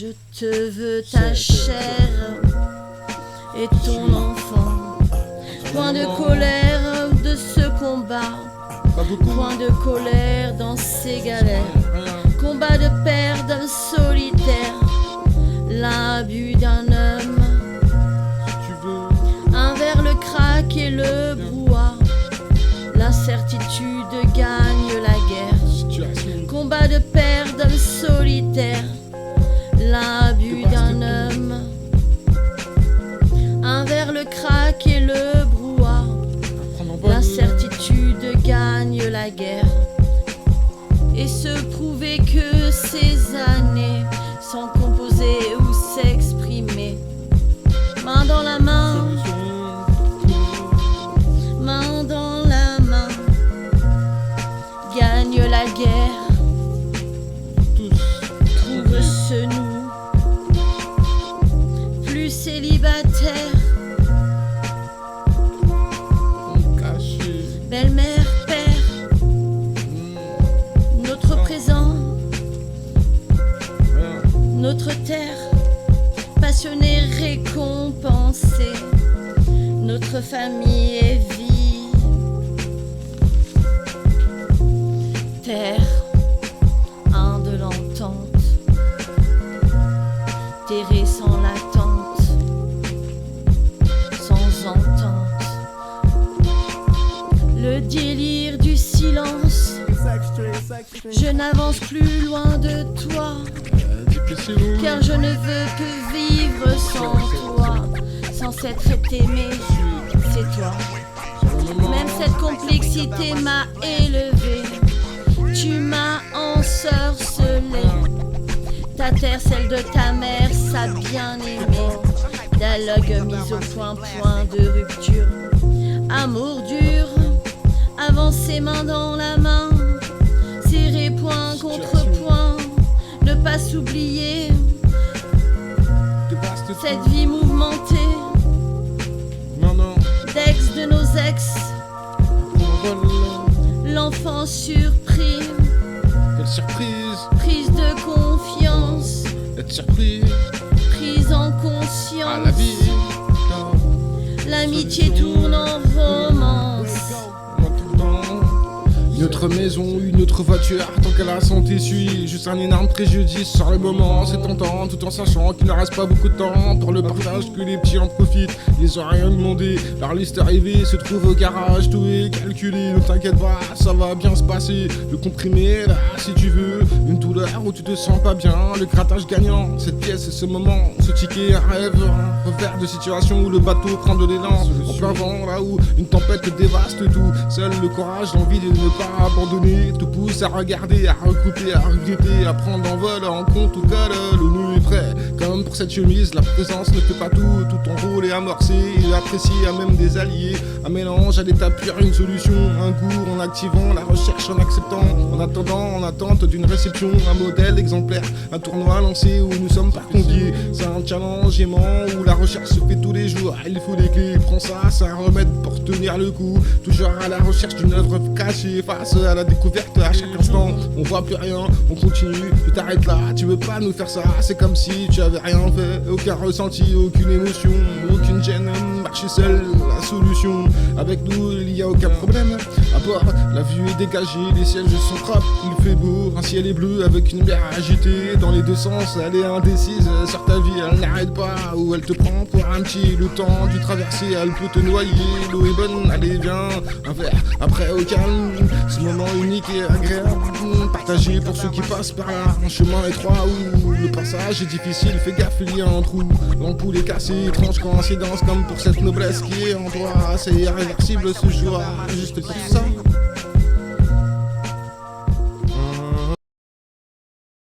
Je te veux ta chair et ton enfant. Point de colère de ce combat, point de colère dans ces galères. Combat de père d'un solitaire, l'abus d'un homme. Envers le crack et le brouhaha, la certitude gagne la guerre. Combat de père d'un solitaire, l'abus d'un homme. Envers le crack et le brouhaha, la certitude gagne la guerre. Et se prouver que ces années sont composées ou s'exprimer. Main dans la main, main dans la main, gagne la guerre. Trouve ce nous plus célibataire. Belle-mère, père, notre présent, notre terre, passionné, récompensé, notre famille et vie. Terre, un de l'entente, terré sans l'attente, sans entente. Le délire du silence, je n'avance plus loin de toi, car je ne veux que vivre sans toi. Sans s'être aimé, c'est toi. Même cette complexité m'a élevé, tu m'as ensorcelé. Ta terre, celle de ta mère, sa bien-aimée. Dialogue mis au point, point de rupture. Amour dur, avancer main dans la main, serrer point contre point, ne pas s'oublier. Cette vie mouvementée, d'ex de nos ex, l'enfant surpris. Quelle surprise! Prise de confiance, Être surpris prise en à conscience. la vie. L'amitié tourne en romance. Une autre maison, une autre voiture, tant que la santé suit. Juste un énorme préjudice sur le moment, c'est tentant, tout en sachant qu'il ne reste pas beaucoup de temps pour le partage, que les petits en profitent. Ils ont rien demandé, leur liste arrivée se trouve au garage, tout est calculé. Ne t'inquiète pas, ça va bien se passer. Le comprimé, là, si tu veux, une douleur où tu te sens pas bien, le grattage gagnant, cette pièce et ce moment, ce ticket, un rêve, un revers de situation où le bateau prend de l'élan. En plein vent, là où une tempête dévaste tout, seul le courage, l'envie de ne pas abandonner te pousse à regarder, à recouper, à regretter, à prendre en vol, en compte tout cas le nœud est prêt. Comme pour cette chemise, la présence ne fait pas tout ton rôle est amorcé et apprécié à même des alliés. Un mélange à l'état pur, une solution, un goût en activant la recherche, en acceptant, en attendant, en attente d'une réception, un modèle exemplaire, un tournoi lancé où nous sommes pas conviés. C'est un challenge aimant où la recherche se fait tous les jours. Il faut des clés, prends ça, c'est un remède pour tenir le coup. Toujours à la recherche d'une œuvre cachée, face à la découverte à chaque instant. On voit plus rien, on continue, tu t'arrêtes là, tu veux pas nous faire ça. C'est comme si tu avais rien fait, aucun ressenti, aucune émotion, aucune gêne. Marcher seul, la solution. Avec nous, il y a aucun problème. À bord, la vue est dégagée, les sièges sont propres, il fait beau, un ciel est bleu avec une mer agitée. Dans les deux sens, elle est indécise sur ta vie, elle n'arrête pas. Ou elle te prend pour un petit, le temps du traverser, elle peut te noyer. L'eau est bonne, allez viens, un verre, après au calme. Ce moment unique et agréable, partagé pour ceux qui passent par là. Un chemin étroit où le passage est difficile, fais gaffe, il y a un trou. L'ampoule est cassée, étrange coïncidence comme pour cette noblesse qui est en toi. C'est irréversible ce jour, juste pour ça.